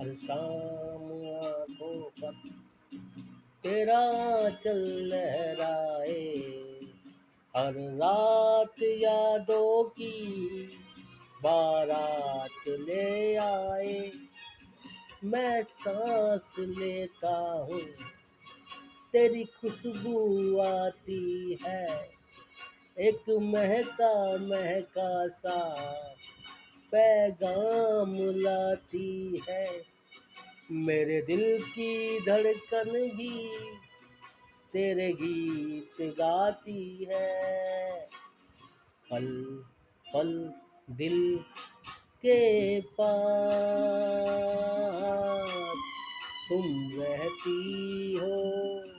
हर शाम आंखों पर तेरा चल लहराए, हर रात यादों की बारात ले आए। मैं सांस लेता हूँ तेरी खुशबू आती है, एक महका महका सा पैगाम लाती है। मेरे दिल की धड़कन भी तेरे गीत गाती है। पल पल दिल के पास तुम रहती हो।